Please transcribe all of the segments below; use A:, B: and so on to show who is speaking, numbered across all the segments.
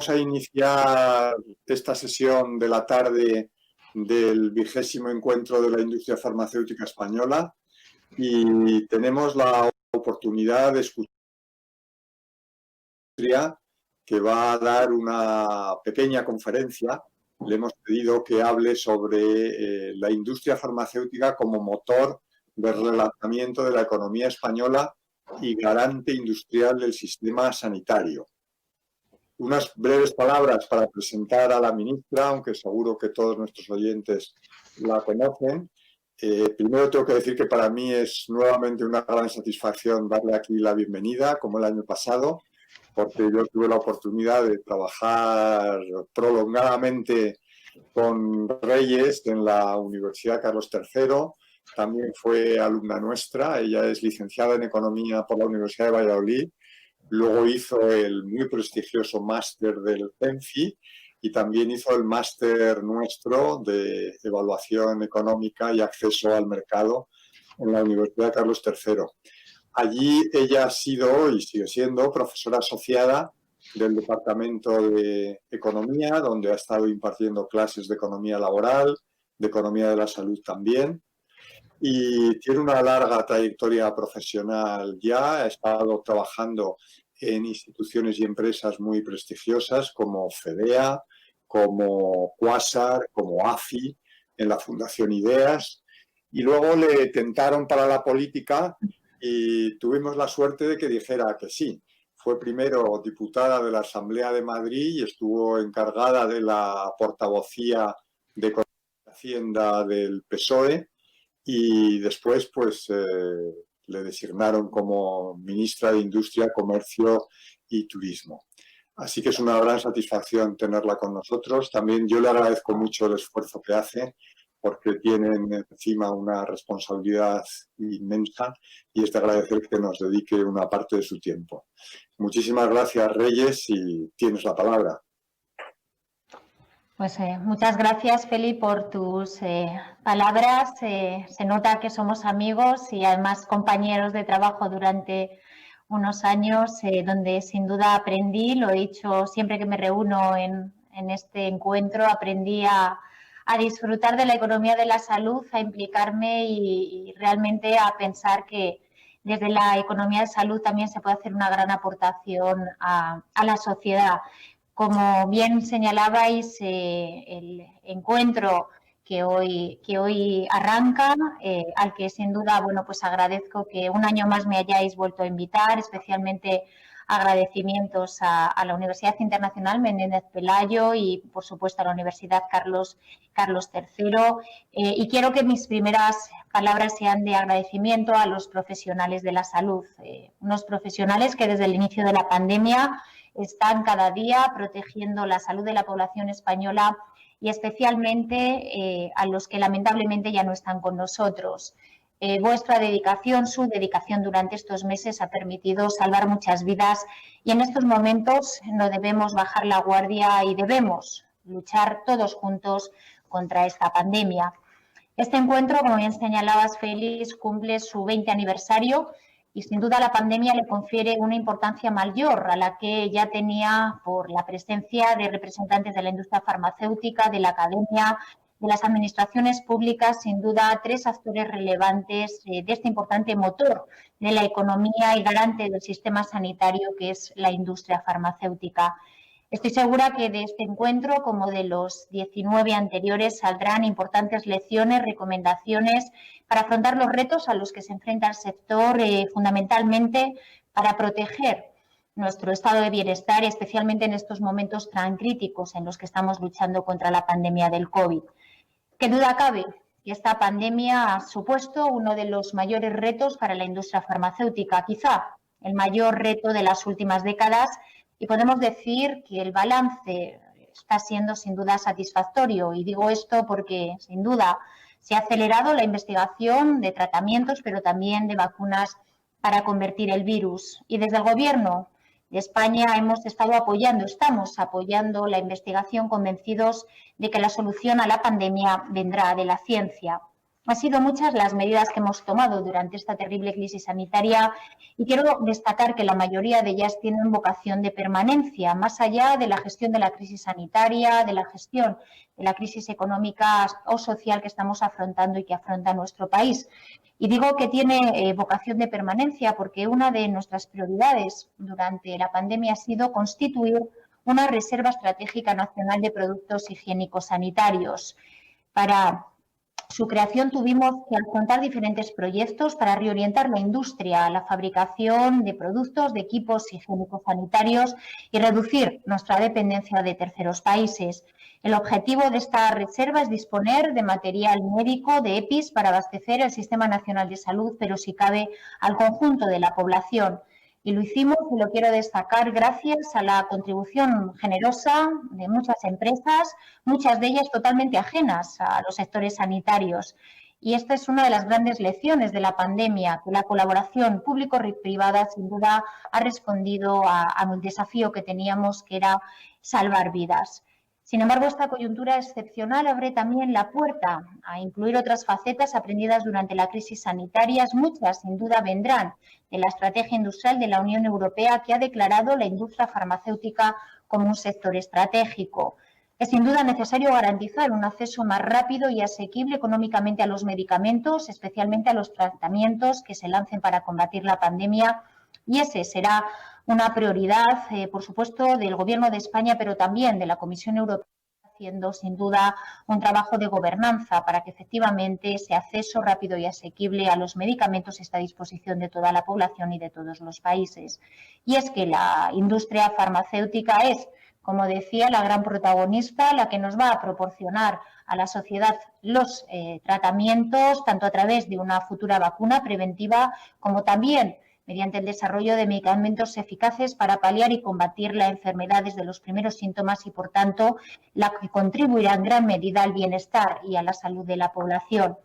A: a iniciar esta sesión de la tarde del 20º encuentro de la industria farmacéutica española y tenemos la oportunidad de escuchar que va a dar una pequeña conferencia. Le hemos pedido que hable sobre la industria farmacéutica como motor de relanzamiento de la economía española y garante industrial del sistema sanitario. Unas breves palabras para presentar a la ministra, aunque seguro que todos nuestros oyentes la conocen. Primero tengo que decir que para mí es nuevamente una gran satisfacción darle aquí la bienvenida, como el año pasado, porque yo tuve la oportunidad de trabajar prolongadamente con Reyes en la Universidad Carlos III. También fue alumna nuestra, ella es licenciada en Economía por la Universidad de Valladolid. Luego hizo el muy prestigioso máster del CENFI y también hizo el máster nuestro de Evaluación Económica y Acceso al Mercado en la Universidad Carlos III. Allí ella ha sido y sigue siendo profesora asociada del Departamento de Economía, donde ha estado impartiendo clases de economía laboral, de economía de la salud también. Y tiene una larga trayectoria profesional ya, ha estado trabajando en instituciones y empresas muy prestigiosas como FEDEA, como Quasar, como AFI, en la Fundación Ideas. Y luego le tentaron para la política y tuvimos la suerte de que dijera que sí. Fue primero diputada de la Asamblea de Madrid y estuvo encargada de la portavocía de Economía y Hacienda del PSOE. Y después pues le designaron como ministra de Industria, Comercio y Turismo. Así que es una gran satisfacción tenerla con nosotros. También yo le agradezco mucho el esfuerzo que hace, porque tienen encima una responsabilidad inmensa y es de agradecer que nos dedique una parte de su tiempo. Muchísimas gracias, Reyes, y tienes la palabra.
B: Pues muchas gracias, Feli, por tus palabras. Se nota que somos amigos y además compañeros de trabajo durante unos años, donde sin duda aprendí, lo he dicho siempre que me reúno en este encuentro, aprendí a disfrutar de la economía de la salud, a implicarme y realmente a pensar que desde la economía de salud también se puede hacer una gran aportación a la sociedad. Como bien señalabais, el encuentro que hoy arranca, al que sin duda, bueno, pues agradezco que un año más me hayáis vuelto a invitar, especialmente agradecimientos a la Universidad Internacional Menéndez Pelayo y, por supuesto, a la Universidad Carlos III. Y quiero que mis primeras palabras sean de agradecimiento a los profesionales de la salud, unos profesionales que desde el inicio de la pandemia están cada día protegiendo la salud de la población española y especialmente a los que lamentablemente ya no están con nosotros. Vuestra dedicación, su dedicación durante estos meses ha permitido salvar muchas vidas y en estos momentos no debemos bajar la guardia y debemos luchar todos juntos contra esta pandemia. Este encuentro, como bien señalabas, Félix, cumple su 20 aniversario y sin duda la pandemia le confiere una importancia mayor a la que ya tenía por la presencia de representantes de la industria farmacéutica, de la academia, de las administraciones públicas, sin duda tres actores relevantes de este importante motor de la economía y garante del sistema sanitario que es la industria farmacéutica. Estoy segura que de este encuentro, como de los 19 anteriores, saldrán importantes lecciones, recomendaciones para afrontar los retos a los que se enfrenta el sector, fundamentalmente para proteger nuestro estado de bienestar, especialmente en estos momentos tan críticos en los que estamos luchando contra la pandemia del COVID. ¿Qué duda cabe? Que esta pandemia ha supuesto uno de los mayores retos para la industria farmacéutica, quizá el mayor reto de las últimas décadas, y podemos decir que el balance está siendo sin duda satisfactorio. Y digo esto porque sin duda se ha acelerado la investigación de tratamientos, pero también de vacunas para convertir el virus. Y desde el Gobierno de España estamos apoyando la investigación, convencidos de que la solución a la pandemia vendrá de la ciencia. Han sido muchas las medidas que hemos tomado durante esta terrible crisis sanitaria y quiero destacar que la mayoría de ellas tienen vocación de permanencia, más allá de la gestión de la crisis sanitaria, de la gestión de la crisis económica o social que estamos afrontando y que afronta nuestro país. Y digo que tiene vocación de permanencia porque una de nuestras prioridades durante la pandemia ha sido constituir una reserva estratégica nacional de productos higiénicos sanitarios. Para su creación tuvimos que afrontar diferentes proyectos para reorientar la industria a la fabricación de productos, de equipos higiénicos sanitarios y reducir nuestra dependencia de terceros países. El objetivo de esta reserva es disponer de material médico, de EPIs, para abastecer el Sistema Nacional de Salud, pero si cabe al conjunto de la población. Y lo hicimos, y lo quiero destacar, gracias a la contribución generosa de muchas empresas, muchas de ellas totalmente ajenas a los sectores sanitarios. Y esta es una de las grandes lecciones de la pandemia, que la colaboración público-privada sin duda ha respondido al desafío que teníamos, que era salvar vidas. Sin embargo, esta coyuntura excepcional abre también la puerta a incluir otras facetas aprendidas durante la crisis sanitaria. Muchas, sin duda, vendrán de la estrategia industrial de la Unión Europea, que ha declarado la industria farmacéutica como un sector estratégico. Es sin duda necesario garantizar un acceso más rápido y asequible económicamente a los medicamentos, especialmente a los tratamientos que se lancen para combatir la pandemia, y ese será una prioridad, por supuesto, del Gobierno de España, pero también de la Comisión Europea, haciendo sin duda un trabajo de gobernanza para que efectivamente ese acceso rápido y asequible a los medicamentos esté a disposición de toda la población y de todos los países. Y es que la industria farmacéutica es, como decía, la gran protagonista, la que nos va a proporcionar a la sociedad los tratamientos, tanto a través de una futura vacuna preventiva como también mediante el desarrollo de medicamentos eficaces para paliar y combatir la enfermedad desde los primeros síntomas y, por tanto, la que contribuirá en gran medida al bienestar y a la salud de la población.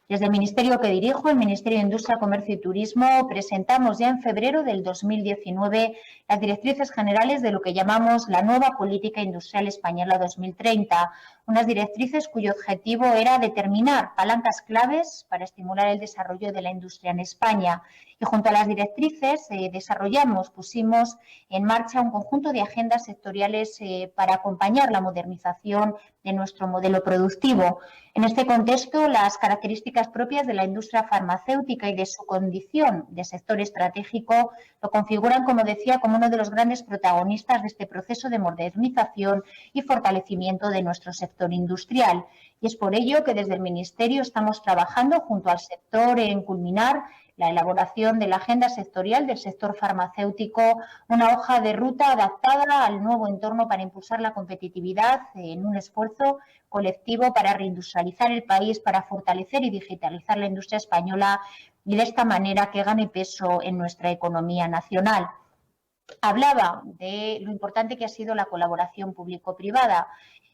B: Desde el Ministerio que dirijo, el Ministerio de Industria, Comercio y Turismo, presentamos ya en febrero del 2019 las directrices generales de lo que llamamos la nueva Política Industrial Española 2030, unas directrices cuyo objetivo era determinar palancas claves para estimular el desarrollo de la industria en España. Y junto a las directrices pusimos en marcha un conjunto de agendas sectoriales para acompañar la modernización de nuestro modelo productivo. En este contexto, las características propias de la industria farmacéutica y de su condición de sector estratégico lo configuran, como decía, como uno de los grandes protagonistas de este proceso de modernización y fortalecimiento de nuestro sector industrial. Y es por ello que desde el Ministerio estamos trabajando junto al sector en culminar la elaboración de la agenda sectorial del sector farmacéutico, una hoja de ruta adaptada al nuevo entorno para impulsar la competitividad en un esfuerzo colectivo para reindustrializar el país, para fortalecer y digitalizar la industria española y de esta manera que gane peso en nuestra economía nacional. Hablaba de lo importante que ha sido la colaboración público-privada,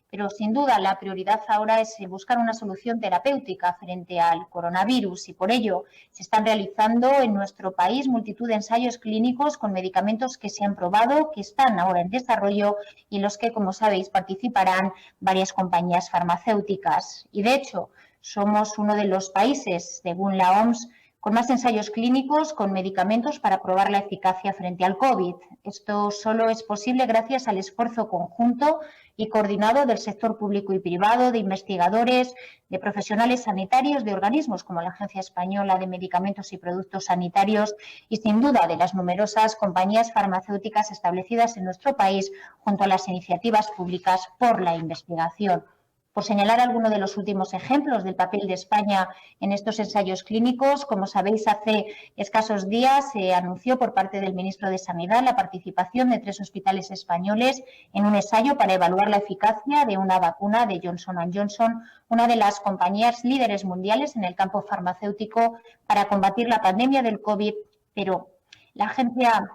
B: pero sin duda la prioridad ahora es buscar una solución terapéutica frente al coronavirus y por ello se están realizando en nuestro país multitud de ensayos clínicos con medicamentos que se han probado, que están ahora en desarrollo y en los que, como sabéis, participarán varias compañías farmacéuticas. Y de hecho, somos uno de los países, según la OMS, con más ensayos clínicos con medicamentos para probar la eficacia frente al COVID. Esto solo es posible gracias al esfuerzo conjunto y coordinado del sector público y privado, de investigadores, de profesionales sanitarios, de organismos como la Agencia Española de Medicamentos y Productos Sanitarios y, sin duda, de las numerosas compañías farmacéuticas establecidas en nuestro país junto a las iniciativas públicas por la investigación. Por señalar alguno de los últimos ejemplos del papel de España en estos ensayos clínicos, como sabéis, hace escasos días se anunció por parte del ministro de Sanidad la participación de 3 hospitales españoles en un ensayo para evaluar la eficacia de una vacuna de Johnson & Johnson, una de las compañías líderes mundiales en el campo farmacéutico para combatir la pandemia del COVID, pero la agencia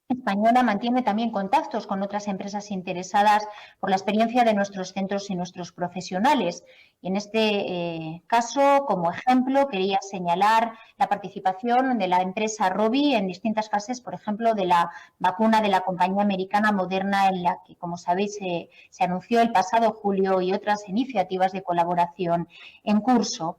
B: española mantiene también contactos con otras empresas interesadas por la experiencia de nuestros centros y nuestros profesionales. Y en este caso, como ejemplo, quería señalar la participación de la empresa Rovi en distintas fases, por ejemplo, de la vacuna de la compañía americana Moderna, en la que, como sabéis, se anunció el pasado julio, y otras iniciativas de colaboración en curso.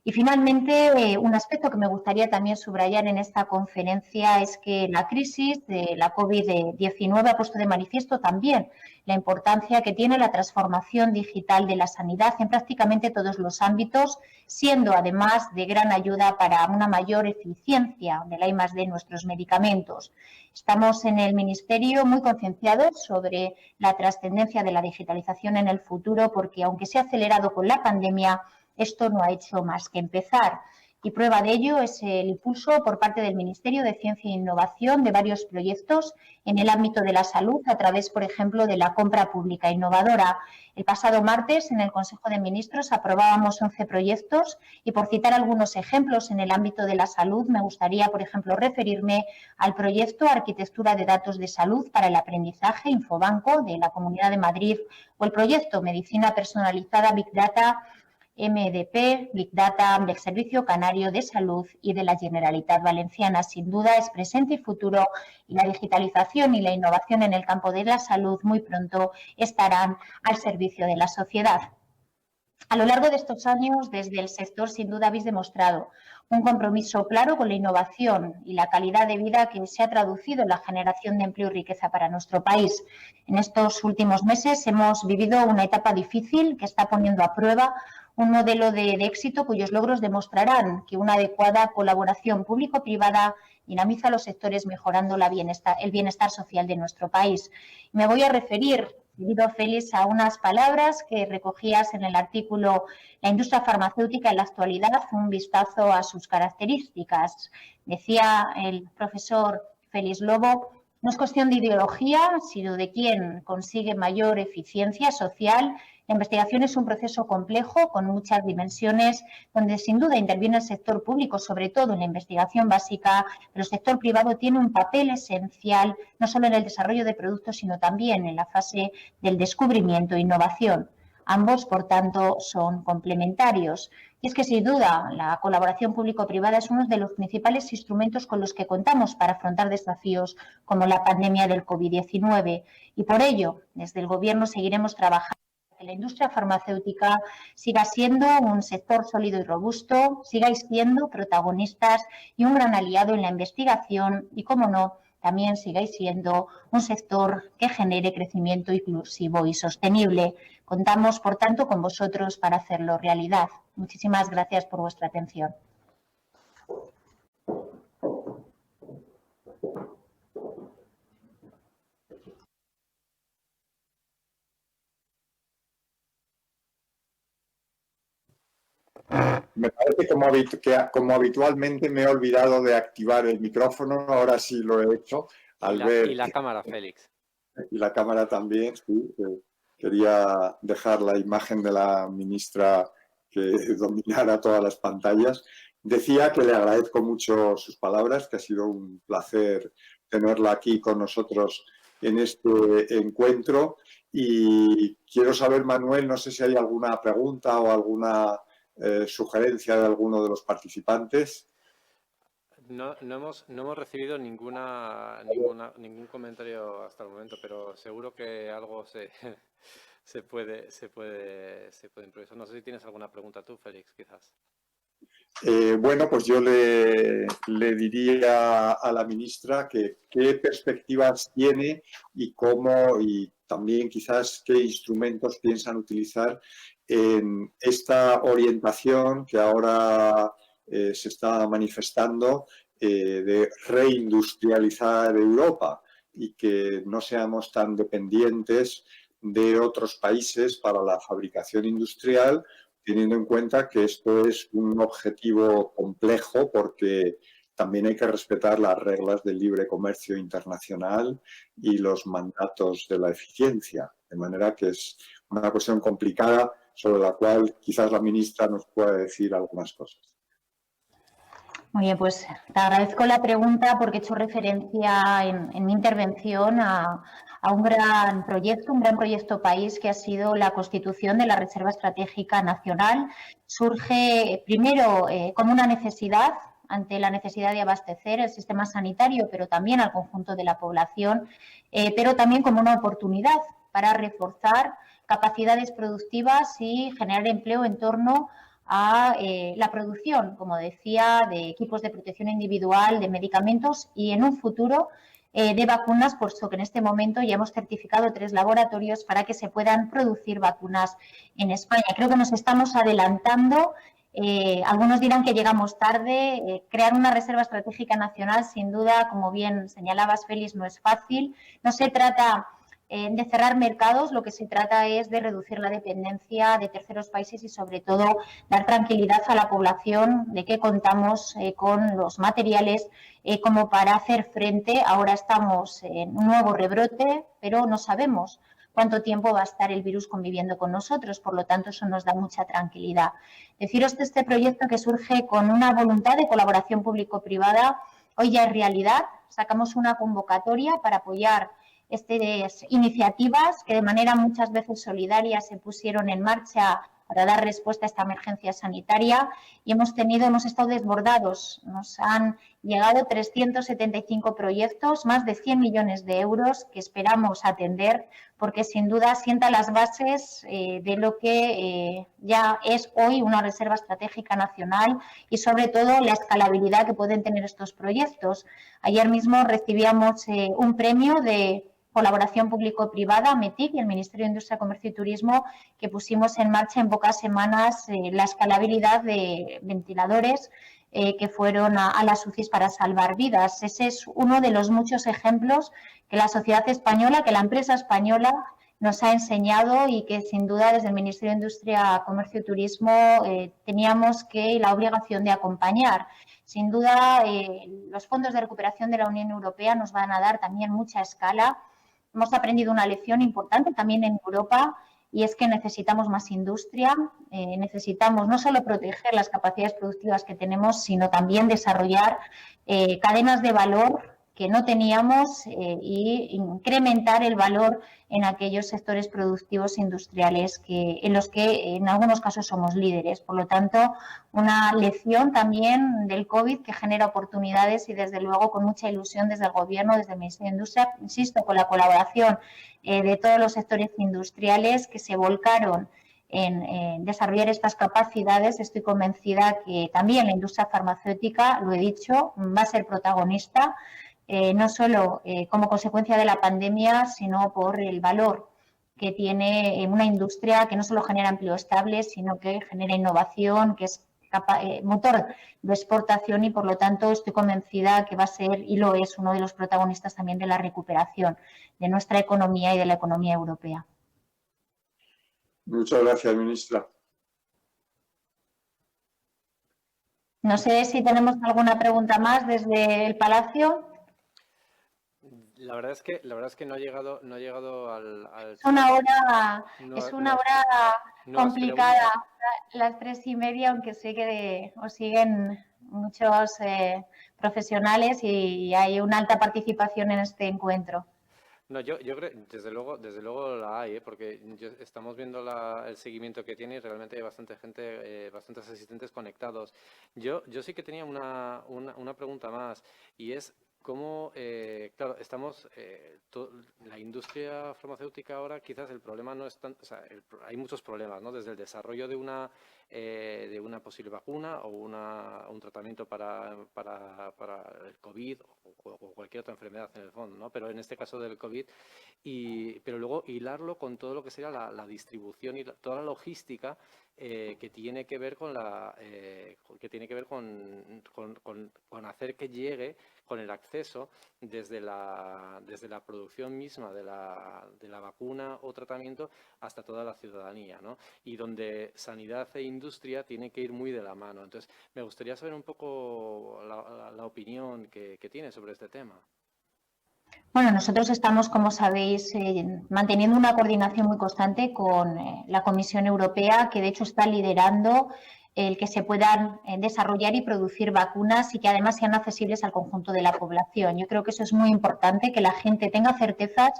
B: Y finalmente, un aspecto que me gustaría también subrayar en esta conferencia es que la crisis de la COVID-19 ha puesto de manifiesto también la importancia que tiene la transformación digital de la sanidad en prácticamente todos los ámbitos, siendo además de gran ayuda para una mayor eficiencia de la I+D de nuestros medicamentos. Estamos en el Ministerio muy concienciados sobre la trascendencia de la digitalización en el futuro porque, aunque se ha acelerado con la pandemia, esto no ha hecho más que empezar. Y prueba de ello es el impulso por parte del Ministerio de Ciencia e Innovación de varios proyectos en el ámbito de la salud a través, por ejemplo, de la compra pública innovadora. El pasado martes, en el Consejo de Ministros, aprobábamos 11 proyectos y, por citar algunos ejemplos en el ámbito de la salud, me gustaría, por ejemplo, referirme al proyecto Arquitectura de Datos de Salud para el Aprendizaje Infobanco de la Comunidad de Madrid o el proyecto Medicina Personalizada Big Data MDP, Big Data del Servicio Canario de Salud y de la Generalitat Valenciana. Sin duda es presente y futuro, y la digitalización y la innovación en el campo de la salud muy pronto estarán al servicio de la sociedad. A lo largo de estos años, desde el sector, sin duda habéis demostrado un compromiso claro con la innovación y la calidad de vida que se ha traducido en la generación de empleo y riqueza para nuestro país. En estos últimos meses hemos vivido una etapa difícil que está poniendo a prueba un modelo de éxito cuyos logros demostrarán que una adecuada colaboración público-privada dinamiza los sectores mejorando el bienestar social de nuestro país. Me voy a referir, querido Félix, a unas palabras que recogías en el artículo La industria farmacéutica en la actualidad, un vistazo a sus características. Decía el profesor Félix Lobo, no es cuestión de ideología, sino de quién consigue mayor eficiencia social. La investigación es un proceso complejo con muchas dimensiones, donde sin duda interviene el sector público, sobre todo en la investigación básica, pero el sector privado tiene un papel esencial, no solo en el desarrollo de productos, sino también en la fase del descubrimiento e innovación. Ambos, por tanto, son complementarios. Y es que, sin duda, la colaboración público-privada es uno de los principales instrumentos con los que contamos para afrontar desafíos como la pandemia del COVID-19. Y por ello, desde el Gobierno seguiremos trabajando para que la industria farmacéutica siga siendo un sector sólido y robusto, sigáis siendo protagonistas y un gran aliado en la investigación y, cómo no, también sigáis siendo un sector que genere crecimiento inclusivo y sostenible. Contamos, por tanto, con vosotros para hacerlo realidad. Muchísimas gracias por vuestra atención.
A: Me parece que como habitualmente me he olvidado de activar el micrófono, ahora sí lo he hecho.
C: Y la cámara, Félix.
A: Y la cámara también, sí. Quería dejar la imagen de la ministra que dominara todas las pantallas. Decía que le agradezco mucho sus palabras, que ha sido un placer tenerla aquí con nosotros en este encuentro. Y quiero saber, Manuel, no sé si hay alguna pregunta o alguna sugerencia de alguno de los participantes.
C: No hemos recibido ningún comentario hasta el momento, pero seguro que algo se puede improvisar. No sé si tienes alguna pregunta tú, Félix, quizás.
A: Bueno, pues yo le diría a la ministra que qué perspectivas tiene y cómo, y también quizás qué instrumentos piensan utilizar en esta orientación que ahora se está manifestando de reindustrializar Europa y que no seamos tan dependientes de otros países para la fabricación industrial, teniendo en cuenta que esto es un objetivo complejo porque también hay que respetar las reglas del libre comercio internacional y los mandatos de la eficiencia. De manera que es una cuestión complicada sobre la cual quizás la ministra nos pueda decir algunas cosas.
B: Muy bien, pues te agradezco la pregunta porque he hecho referencia en mi intervención a un gran proyecto país que ha sido la constitución de la Reserva Estratégica Nacional. Surge primero como una necesidad, ante la necesidad de abastecer el sistema sanitario, pero también al conjunto de la población, pero también como una oportunidad para reforzar capacidades productivas y generar empleo en torno a la producción, como decía, de equipos de protección individual, de medicamentos y en un futuro de vacunas, puesto que en este momento ya hemos certificado 3 laboratorios para que se puedan producir vacunas en España. Creo que nos estamos adelantando. Algunos dirán que llegamos tarde. Crear una reserva estratégica nacional, sin duda, como bien señalabas, Félix, no es fácil. No se trata de cerrar mercados, lo que se trata es de reducir la dependencia de terceros países y, sobre todo, dar tranquilidad a la población de que contamos con los materiales como para hacer frente. Ahora estamos en un nuevo rebrote, pero no sabemos cuánto tiempo va a estar el virus conviviendo con nosotros, por lo tanto eso nos da mucha tranquilidad. Deciros que este proyecto, que surge con una voluntad de colaboración público-privada, hoy ya es realidad. Sacamos una convocatoria para apoyar estas iniciativas que de manera muchas veces solidaria se pusieron en marcha para dar respuesta a esta emergencia sanitaria y hemos estado desbordados. Nos han llegado 375 proyectos, más de 100 millones de euros que esperamos atender, porque sin duda sienta las bases de lo que ya es hoy una reserva estratégica nacional y, sobre todo, la escalabilidad que pueden tener estos proyectos. Ayer mismo recibíamos un premio de colaboración público-privada, METIC, y el Ministerio de Industria, Comercio y Turismo, que pusimos en marcha en pocas semanas la escalabilidad de ventiladores que fueron a las UCIs para salvar vidas. Ese es uno de los muchos ejemplos que la sociedad española, que la empresa española nos ha enseñado y que, sin duda, desde el Ministerio de Industria, Comercio y Turismo teníamos la obligación de acompañar. Sin duda, los fondos de recuperación de la Unión Europea nos van a dar también mucha escala. Hemos aprendido una lección importante también en Europa, y es que necesitamos más industria, necesitamos no solo proteger las capacidades productivas que tenemos, sino también desarrollar cadenas de valor que no teníamos y incrementar el valor en aquellos sectores productivos industriales en los que en algunos casos somos líderes. Por lo tanto, una lección también del COVID que genera oportunidades y, desde luego, con mucha ilusión desde el Gobierno, desde el Ministerio de Industria, insisto, con la colaboración de todos los sectores industriales que se volcaron en desarrollar estas capacidades. Estoy convencida que también la industria farmacéutica, lo he dicho, va a ser protagonista, no solo como consecuencia de la pandemia, sino por el valor que tiene una industria que no solo genera empleo estable, sino que genera innovación, que es motor de exportación y, por lo tanto, estoy convencida que va a ser, y lo es, uno de los protagonistas también de la recuperación de nuestra economía y de la economía europea.
A: Muchas gracias, ministra.
B: No sé si tenemos alguna pregunta más desde el Palacio.
C: La verdad es que no ha llegado al
B: Es una hora, complicada, las 3:30, aunque sé que os siguen muchos profesionales y hay una alta participación en este encuentro.
C: No, yo creo, desde luego la hay, porque estamos viendo el seguimiento que tiene y realmente hay bastante gente, bastantes asistentes conectados. Yo sí que tenía una pregunta más, y es cómo, claro, la industria farmacéutica ahora, quizás el problema no es tanto, o sea, hay muchos problemas, ¿no? Desde el desarrollo de una posible vacuna o un tratamiento para el COVID o cualquier otra enfermedad en el fondo, ¿no? Pero en este caso del COVID, pero luego hilarlo con todo lo que sería la distribución y toda la logística que tiene que ver con con hacer que llegue, con el acceso desde la producción misma de la vacuna o tratamiento hasta toda la ciudadanía, ¿no? Y donde sanidad e industria tienen que ir muy de la mano. Entonces, me gustaría saber un poco la opinión que tiene sobre este tema.
B: Bueno, nosotros estamos, como sabéis, manteniendo una coordinación muy constante con la Comisión Europea, que de hecho está liderando el que se puedan desarrollar y producir vacunas y que además sean accesibles al conjunto de la población. Yo creo que eso es muy importante, que la gente tenga certezas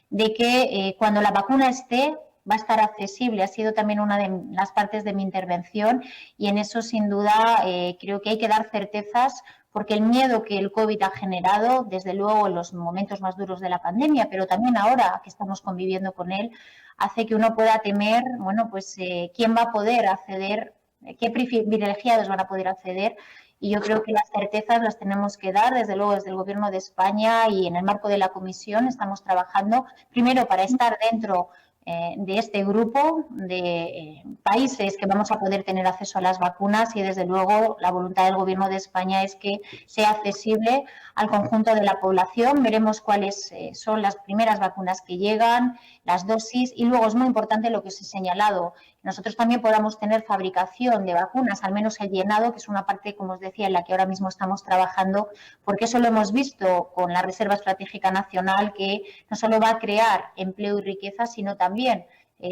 B: de que cuando la vacuna esté, va a estar accesible. Ha sido también una de las partes de mi intervención y en eso, sin duda, creo que hay que dar certezas, porque el miedo que el COVID ha generado, desde luego en los momentos más duros de la pandemia, pero también ahora que estamos conviviendo con él, hace que uno pueda temer, bueno, pues quién va a poder acceder qué privilegiados van a poder acceder. Y yo creo que las certezas las tenemos que dar, desde luego, desde el Gobierno de España, y en el marco de la Comisión estamos trabajando, primero, para estar dentro de este grupo de países que vamos a poder tener acceso a las vacunas, y desde luego la voluntad del Gobierno de España es que sea accesible al conjunto de la población. Veremos cuáles son las primeras vacunas que llegan, las dosis, y luego es muy importante lo que os he señalado. Nosotros también podamos tener fabricación de vacunas, al menos el llenado, que es una parte, como os decía, en la que ahora mismo estamos trabajando, porque eso lo hemos visto con la Reserva Estratégica Nacional, que no solo va a crear empleo y riqueza, sino también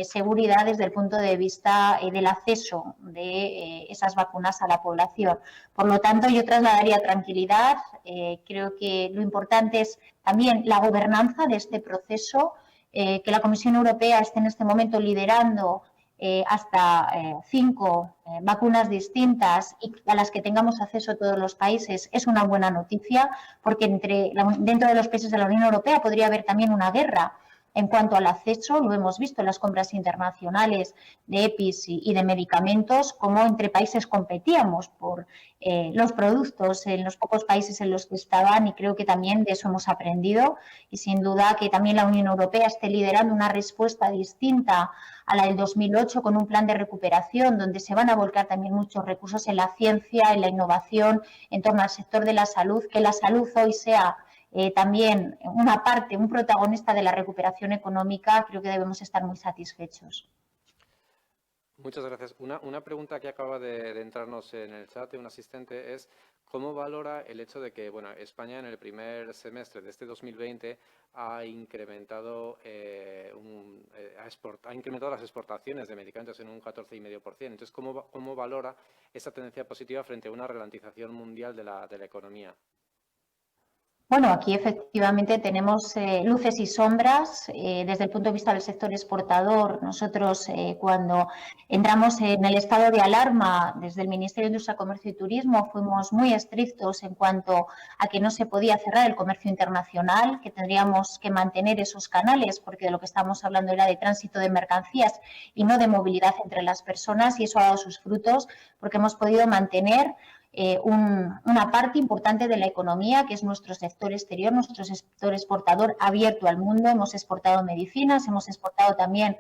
B: seguridad desde el punto de vista del acceso de esas vacunas a la población. Por lo tanto, yo trasladaría tranquilidad. Creo que lo importante es también la gobernanza de este proceso, que la Comisión Europea esté en este momento liderando hasta 5 vacunas distintas y a las que tengamos acceso todos los países, es una buena noticia, porque dentro de los países de la Unión Europea podría haber también una guerra en cuanto al acceso. Lo hemos visto en las compras internacionales de EPIs y de medicamentos, cómo entre países competíamos por los productos en los pocos países en los que estaban, y creo que también de eso hemos aprendido, y sin duda que también la Unión Europea esté liderando una respuesta distinta a la del 2008 con un plan de recuperación donde se van a volcar también muchos recursos en la ciencia, en la innovación, en torno al sector de la salud, que la salud hoy sea también una parte, un protagonista de la recuperación económica. Creo que debemos estar muy satisfechos.
C: Muchas gracias. Una pregunta que acaba de entrarnos en el chat de un asistente es ¿cómo valora el hecho de que España en el primer semestre de este 2020 ha incrementado, ha incrementado las exportaciones de medicamentos en un 14,5%? Entonces, ¿cómo valora esa tendencia positiva frente a una ralentización mundial de la economía?
B: Bueno, aquí efectivamente tenemos luces y sombras. Desde el punto de vista del sector exportador, nosotros cuando entramos en el estado de alarma desde el Ministerio de Industria, Comercio y Turismo fuimos muy estrictos en cuanto a que no se podía cerrar el comercio internacional, que tendríamos que mantener esos canales, porque de lo que estamos hablando era de tránsito de mercancías y no de movilidad entre las personas, y eso ha dado sus frutos porque hemos podido mantener una parte importante de la economía, que es nuestro sector exterior, nuestro sector exportador abierto al mundo. Hemos exportado medicinas, hemos exportado también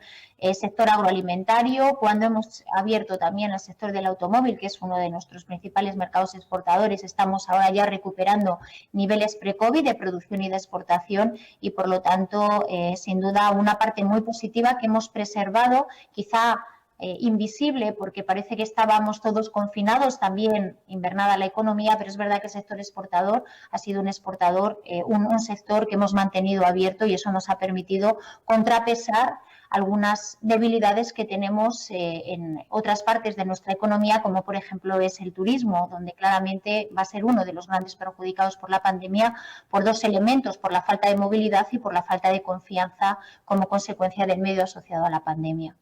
B: sector agroalimentario. Cuando hemos abierto también el sector del automóvil, que es uno de nuestros principales mercados exportadores, estamos ahora ya recuperando niveles pre-COVID de producción y de exportación, y por lo tanto, sin duda, una parte muy positiva que hemos preservado, quizá invisible, porque parece que estábamos todos confinados, también invernada la economía, pero es verdad que el sector exportador ha sido un exportador, un sector que hemos mantenido abierto, y eso nos ha permitido contrapesar algunas debilidades que tenemos en otras partes de nuestra economía, como por ejemplo es el turismo, donde claramente va a ser uno de los grandes perjudicados por la pandemia por dos elementos: por la falta de movilidad y por la falta de confianza como consecuencia del medio asociado a la pandemia.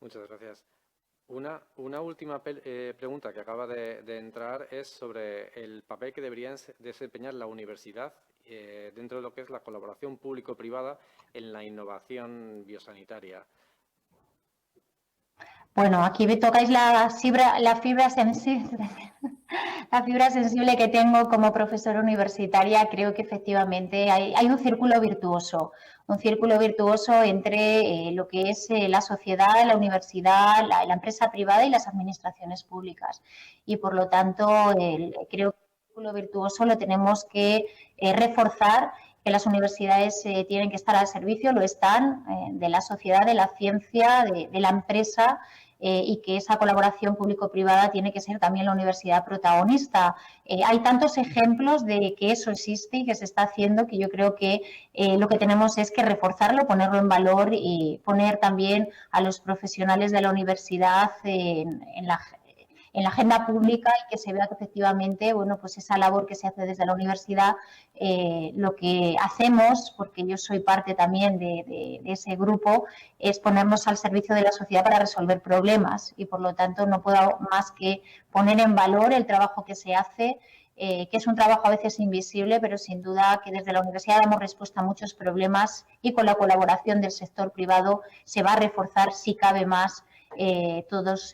C: Muchas gracias. Una última pregunta que acaba de entrar es sobre el papel que debería desempeñar la universidad dentro de lo que es la colaboración público-privada en la innovación biosanitaria.
B: Bueno, aquí me tocáis la fibra sensible. La fibra sensible que tengo como profesora universitaria. Creo que efectivamente hay un círculo virtuoso entre lo que es la sociedad, la universidad, la empresa privada y las administraciones públicas. Y por lo tanto, creo que el círculo virtuoso lo tenemos que reforzar, que las universidades tienen que estar al servicio, lo están, de la sociedad, de la ciencia, de la empresa, y que esa colaboración público-privada tiene que ser también la universidad protagonista. Hay tantos ejemplos de que eso existe y que se está haciendo, que yo creo que lo que tenemos es que reforzarlo, ponerlo en valor y poner también a los profesionales de la universidad en la agenda pública, y que se vea que efectivamente, bueno, pues esa labor que se hace desde la universidad, lo que hacemos, porque yo soy parte también de ese grupo, es ponernos al servicio de la sociedad para resolver problemas, y por lo tanto no puedo más que poner en valor el trabajo que se hace, que es un trabajo a veces invisible, pero sin duda que desde la universidad damos respuesta a muchos problemas, y con la colaboración del sector privado se va a reforzar, si cabe más, todas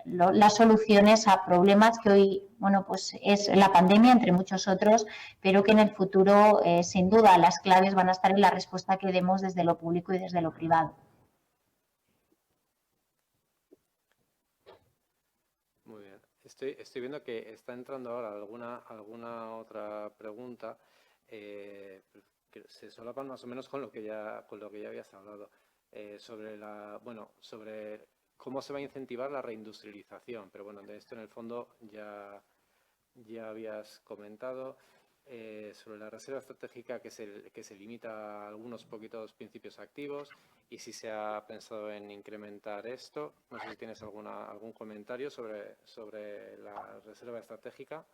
B: las soluciones a problemas que hoy, bueno, pues es la pandemia, entre muchos otros, pero que en el futuro, sin duda, las claves van a estar en la respuesta que demos desde lo público y desde lo privado.
C: Muy bien. Estoy viendo que está entrando ahora alguna otra pregunta que se solapan más o menos con lo que ya habías hablado sobre cómo se va a incentivar la reindustrialización. Pero bueno, de esto en el fondo ya habías comentado. Sobre la reserva estratégica que se limita a algunos poquitos principios activos y si se ha pensado en incrementar esto. No sé si tienes algún comentario sobre la reserva estratégica.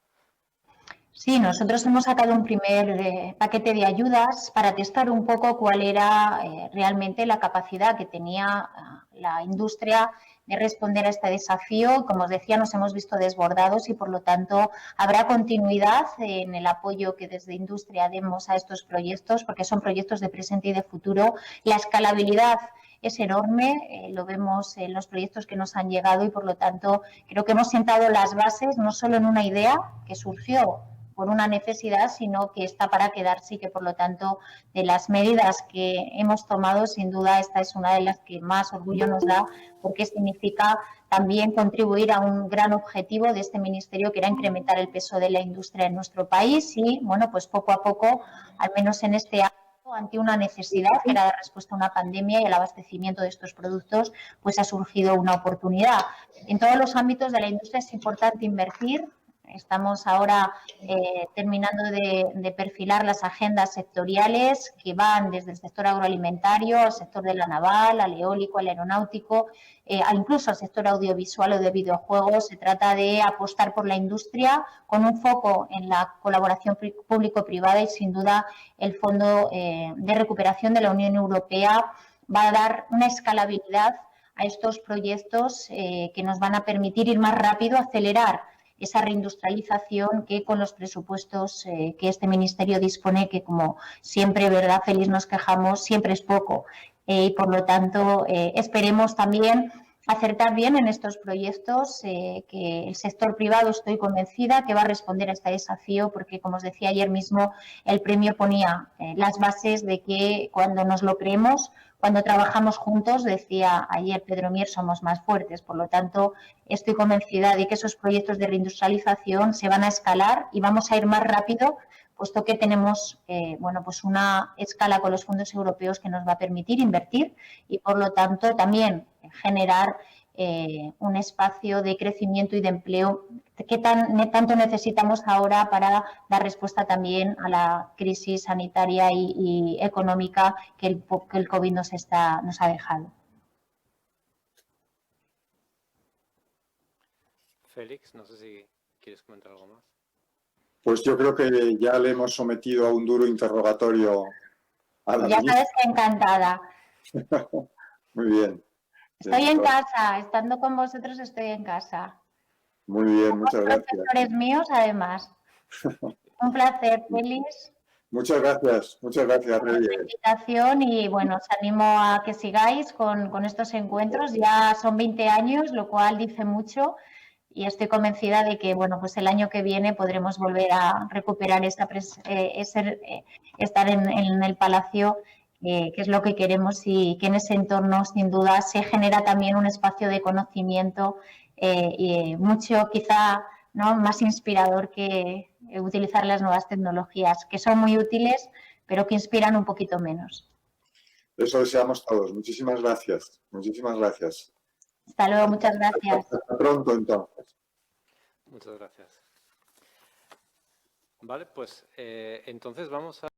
B: Sí, nosotros hemos sacado un primer paquete de ayudas para testar un poco cuál era realmente la capacidad que tenía la industria de responder a este desafío. Como os decía, nos hemos visto desbordados y, por lo tanto, habrá continuidad en el apoyo que desde industria demos a estos proyectos, porque son proyectos de presente y de futuro. La escalabilidad es enorme, lo vemos en los proyectos que nos han llegado y, por lo tanto, creo que hemos sentado las bases no solo en una idea que surgió por una necesidad, sino que está para quedarse y que, por lo tanto, de las medidas que hemos tomado, sin duda, esta es una de las que más orgullo nos da, porque significa también contribuir a un gran objetivo de este ministerio, que era incrementar el peso de la industria en nuestro país y, bueno, pues poco a poco, al menos en este año, ante una necesidad que era dar respuesta a una pandemia y el abastecimiento de estos productos, pues ha surgido una oportunidad. En todos los ámbitos de la industria es importante invertir. Estamos ahora terminando de perfilar las agendas sectoriales que van desde el sector agroalimentario al sector de la naval, al eólico, al aeronáutico, incluso al sector audiovisual o de videojuegos. Se trata de apostar por la industria con un foco en la colaboración público-privada y, sin duda, el Fondo de Recuperación de la Unión Europea va a dar una escalabilidad a estos proyectos que nos van a permitir ir más rápido, acelerar esa reindustrialización que con los presupuestos que este ministerio dispone, que como siempre, ¿verdad?, Félix, nos quejamos, siempre es poco. Y por lo tanto, esperemos también acertar bien en estos proyectos, que el sector privado, estoy convencida, que va a responder a este desafío, porque, como os decía ayer mismo, el premio ponía las bases de que cuando nos lo creemos, cuando trabajamos juntos, decía ayer Pedro Mier, somos más fuertes. Por lo tanto, estoy convencida de que esos proyectos de reindustrialización se van a escalar y vamos a ir más rápido, puesto que tenemos bueno, pues una escala con los fondos europeos que nos va a permitir invertir y, por lo tanto, también generar un espacio de crecimiento y de empleo que tanto necesitamos ahora para dar respuesta también a la crisis sanitaria y económica que el COVID nos ha dejado.
C: Félix, no sé si quieres comentar algo más.
A: Pues yo creo que ya le hemos sometido a un duro interrogatorio a la
B: Ya sabes que encantada.
A: Muy bien.
B: Estoy en casa, estando con vosotros estoy en casa.
A: Muy bien, muchas gracias.
B: Profesores míos, además. Un placer, Félix.
A: Muchas gracias, Reyes.
B: Y bueno, os animo a que sigáis con estos encuentros. Ya son 20 años, lo cual dice mucho. Y estoy convencida de que, bueno, pues el año que viene podremos volver a recuperar estar en el Palacio, que es lo que queremos, y que en ese entorno, sin duda, se genera también un espacio de conocimiento y mucho, quizá, ¿no?, más inspirador que utilizar las nuevas tecnologías, que son muy útiles, pero que inspiran un poquito menos.
A: Eso deseamos todos. Muchísimas gracias. Muchísimas gracias.
B: Hasta luego, muchas gracias.
A: Hasta pronto, entonces.
C: Muchas gracias. Vale, pues entonces vamos a...